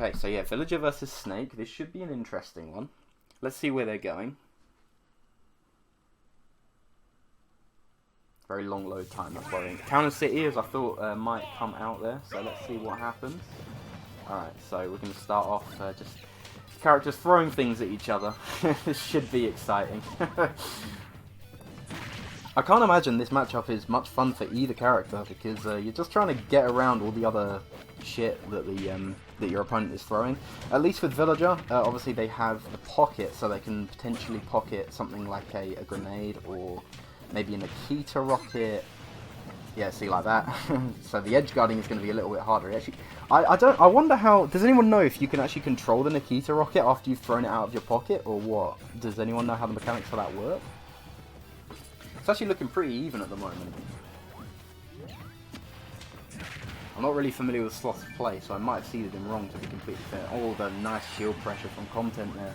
Okay, so yeah, Villager versus Snake. This should be an interesting one. Let's see where they're going. Very long load time, that's worrying. Town and City, as I thought, might come out there, so let's see what happens. Alright, so we're going to start off just characters throwing things at each other. This should be exciting. I can't imagine this matchup is much fun for either character, because you're just trying to get around all the other shit that that your opponent is throwing. At least with Villager, obviously they have the pocket, so they can potentially pocket something like a grenade, or maybe a Nikita rocket. Yeah, see, like that. So the edge guarding is going to be a little bit harder. Actually, I wonder how. Does anyone know if you can actually control the Nikita rocket after you've thrown it out of your pocket, or what? Does anyone know how the mechanics for that work? It's actually looking pretty even at the moment. I'm not really familiar with Sloth's play, so I might have seeded him wrong, to be completely fair. Oh, the nice shield pressure from Content there.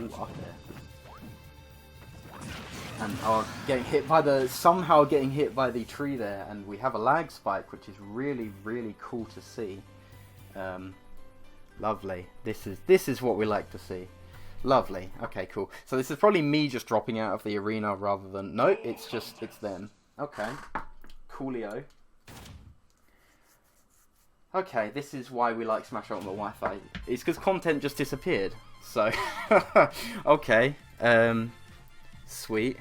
Ooh, up there. And getting hit by somehow getting hit by the tree there, and we have a lag spike, which is really, really cool to see. Lovely. This is what we like to see. Lovely. Okay, cool. So this is probably me just dropping out of the arena rather than... No, it's them. Okay. Coolio. Okay, this is why we like Smash Ultimate Wi-Fi. It's because Content just disappeared. So, okay. Sweet.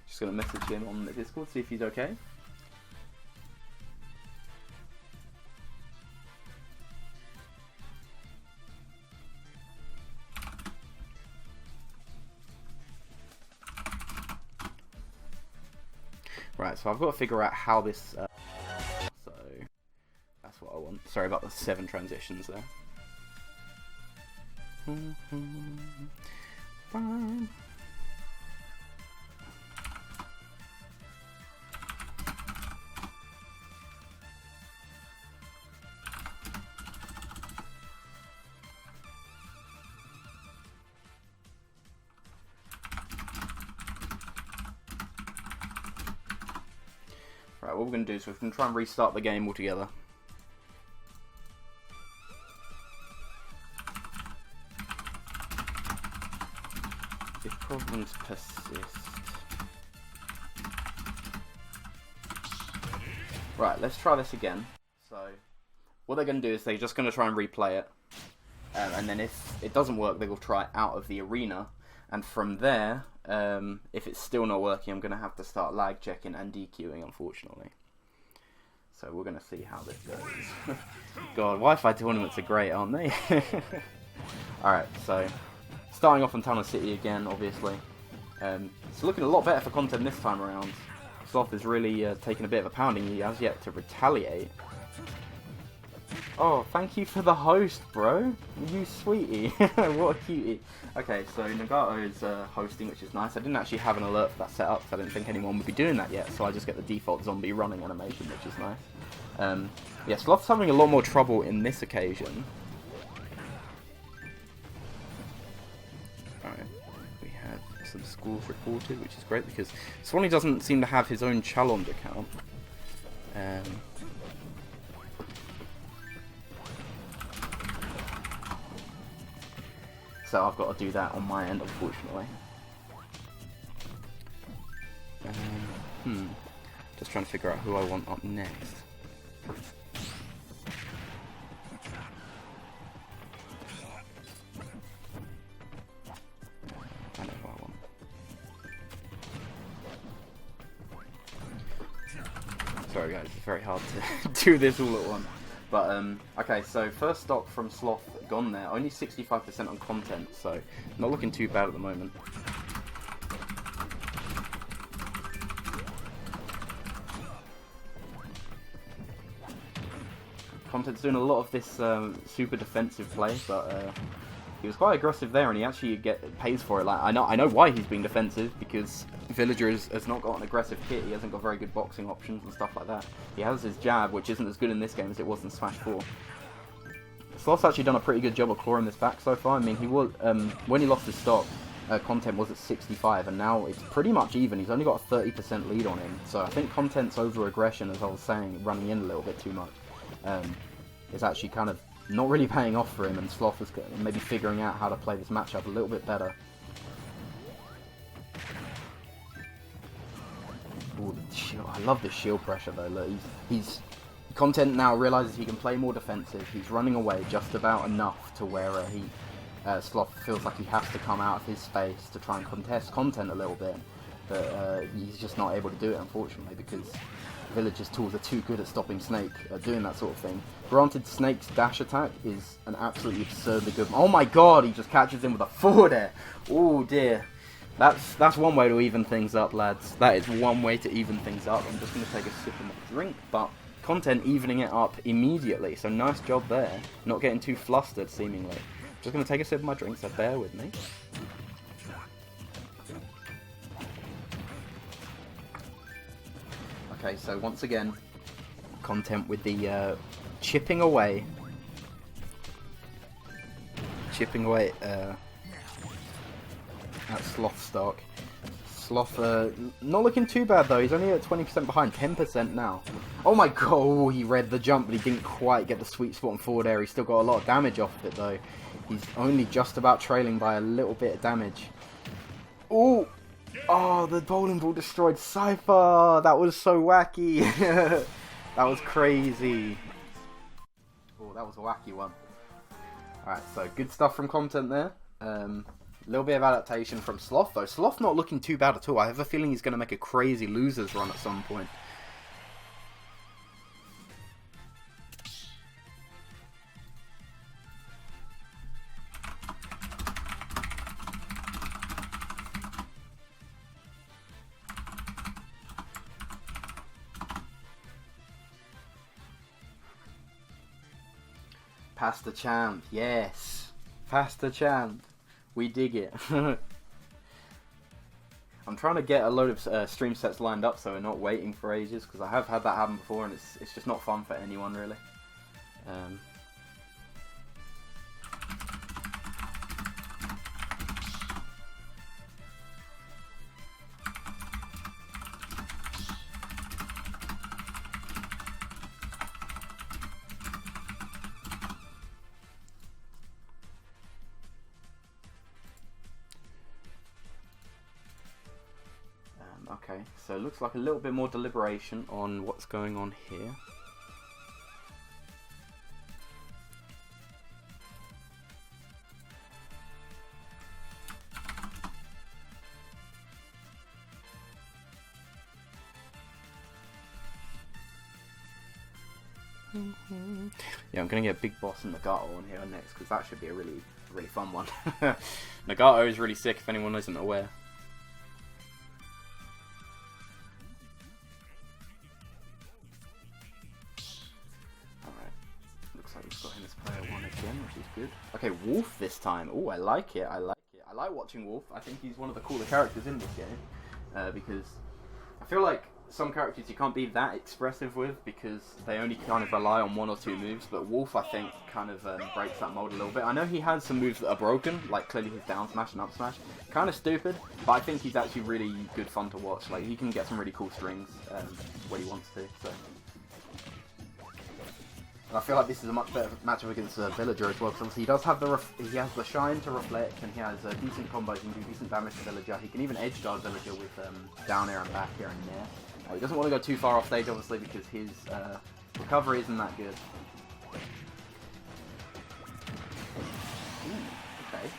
Just gonna message him on the Discord, see if he's okay. Right, so I've got to figure out how this... so, that's what I want. Sorry about the 7 transitions there. Right, what we're going to do is we're going to try and restart the game altogether. If problems persist... Right, let's try this again. So, what they're going to do is they're just going to try and replay it. And then if it doesn't work, they will try it out of the arena. And from there, if it's still not working, I'm going to have to start lag checking and DQing, unfortunately. So we're going to see how this goes. God, Wi-Fi tournaments are great, aren't they? Alright, so starting off on Town and City again, obviously. It's looking a lot better for Content this time around. Sloth is really taking a bit of a pounding. He has yet to retaliate. Oh, thank you for the host, bro. You sweetie. What a cutie. Okay, so Nagato is hosting, which is nice. I didn't actually have an alert for that set up, so I didn't think anyone would be doing that yet, so I just get the default zombie running animation, which is nice. Yeah, Sloth's having a lot more trouble in this occasion. Alright, we have some scores reported, which is great, because Swanee doesn't seem to have his own challenge account. So I've got to do that on my end, unfortunately. Just trying to figure out who I want up next. I know who I want. Sorry guys, it's very hard to do this all at once. But, okay, so first stock from Sloth gone there. Only 65% on Content, so not looking too bad at the moment. Content's doing a lot of this super defensive play, but he was quite aggressive there, and he actually pays for it. Like I know why he's being defensive, because Villager has not got an aggressive kit. He hasn't got very good boxing options and stuff like that. He has his jab, which isn't as good in this game as it was in Smash 4. Sloth's actually done a pretty good job of clawing this back so far. I mean, he was when he lost his stock, Content was at 65, and now it's pretty much even. He's only got a 30% lead on him, so I think Content's over-aggression, as I was saying, running in a little bit too much, is actually kind of not really paying off for him, and Sloth is maybe figuring out how to play this matchup a little bit better. Ooh, the shield. I love the shield pressure though. Look, Content now realizes he can play more defensive. He's running away just about enough to where Sloth feels like he has to come out of his space to try and contest Content a little bit, but he's just not able to do it, unfortunately, because Villager's tools are too good at stopping Snake doing that sort of thing. Granted, Snake's dash attack is an absolutely absurdly good... Oh my god, he just catches him with a forward air. Oh dear. That's one way to even things up, lads. That is one way to even things up. I'm just going to take a sip of my drink, but Content evening it up immediately, so nice job there. Not getting too flustered, seemingly. Just going to take a sip of my drink, so bear with me. Okay, so once again, Content with the chipping away at Sloth stock. Sloth not looking too bad though. He's only at 20% behind, 10% now. Oh my god, oh, he read the jump, but he didn't quite get the sweet spot on forward air. He's still got a lot of damage off of it though. He's only just about trailing by a little bit of damage. Oh, oh, the bowling ball destroyed Cypher. That was so wacky. That was crazy. Oh, that was a wacky one. Alright, so good stuff from Content there. A little bit of adaptation from Sloth though. Sloth not looking too bad at all. I have a feeling he's going to make a crazy losers run at some point. Pasta champ, yes. Pasta champ. We dig it. I'm trying to get a load of stream sets lined up so we're not waiting for ages, because I have had that happen before and it's just not fun for anyone really. Okay, so it looks like a little bit more deliberation on what's going on here. Yeah, I'm going to get Big Boss and Nagato on here next, because that should be a really fun one. Nagato is really sick if anyone isn't aware. He's got him as player 1 again, which is good. Okay, Wolf this time. Oh, I like it. I like it. I like watching Wolf. I think he's one of the cooler characters in this game, because I feel like some characters you can't be that expressive with because they only kind of rely on 1 or 2 moves. But Wolf, I think, kind of breaks that mold a little bit. I know he has some moves that are broken, like clearly his down smash and up smash. Kind of stupid, but I think he's actually really good fun to watch. Like he can get some really cool strings when he wants to. So. And I feel like this is a much better matchup against Villager as well, because obviously he does have he has the shine to reflect, and he has decent combos, he can do decent damage to Villager. He can even edge guard Villager with down air and back air and nair. He doesn't want to go too far off stage, obviously, because his recovery isn't that good. Ooh, okay.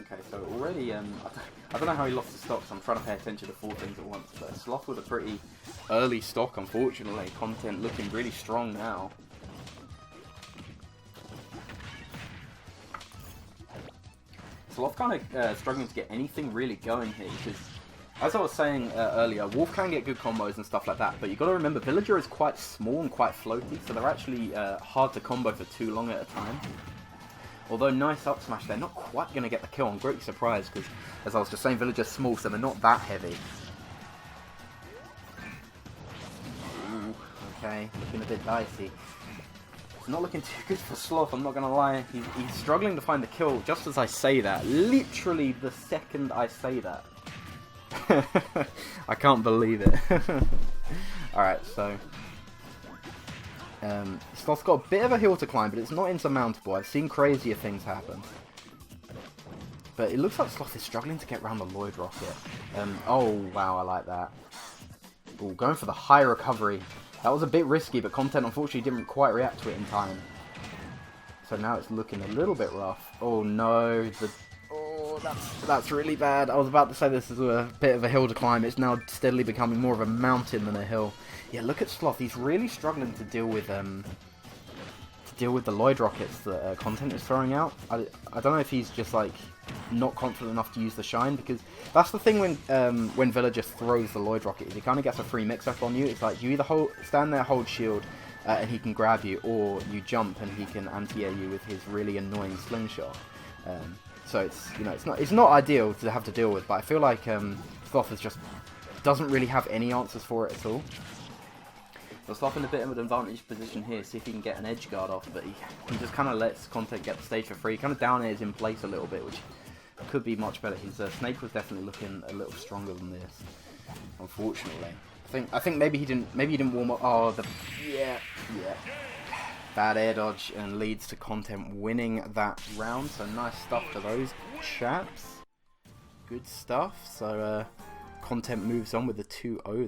Okay, so already, I don't know how he lost the stock, so I'm trying to pay attention to 4 things at once. But Sloth with a pretty early stock, unfortunately. Content looking really strong now. Sloth kind of struggling to get anything really going here, because as I was saying earlier, Wolf can get good combos and stuff like that, but you've got to remember Villager is quite small and quite floaty, so they're actually hard to combo for too long at a time. Although nice up smash, they're not quite going to get the kill. I'm greatly surprised because, as I was just saying, Villager's small, so they're not that heavy. Ooh, okay, looking a bit dicey. Not looking too good for Sloth, I'm not going to lie. He's struggling to find the kill just as I say that. Literally the second I say that. I can't believe it. Alright, so... Sloth's got a bit of a hill to climb, but it's not insurmountable. I've seen crazier things happen. But it looks like Sloth is struggling to get around the Lloyd Rocket. Oh, wow, I like that. Ooh, going for the high recovery. That was a bit risky, but Content unfortunately didn't quite react to it in time. So now it's looking a little bit rough. Oh no, oh, that's really bad. I was about to say this is a bit of a hill to climb. It's now steadily becoming more of a mountain than a hill. Yeah, look at Sloth. He's really struggling to deal with the Lloyd Rockets that Content is throwing out. I don't know if he's just like not confident enough to use the shine, because that's the thing when Villager throws the Lloyd Rocket, is he kind of gets a free mix-up on you. It's like you either stand there, hold shield, and he can grab you, or you jump and he can anti-air you with his really annoying slingshot. So it's, you know, it's not ideal to have to deal with, but I feel like Sloth just doesn't really have any answers for it at all. So Sloth in a bit of an advantage position here, see if he can get an edge guard off, but he just kind of lets Content get the stage for free. Kind of down airs in place a little bit, which could be much better. His snake was definitely looking a little stronger than this, unfortunately. I think maybe he didn't warm up. Oh, yeah. Bad air dodge, and leads to Content winning that round. So nice stuff to those chaps. Good stuff. So Content moves on with the 2-0.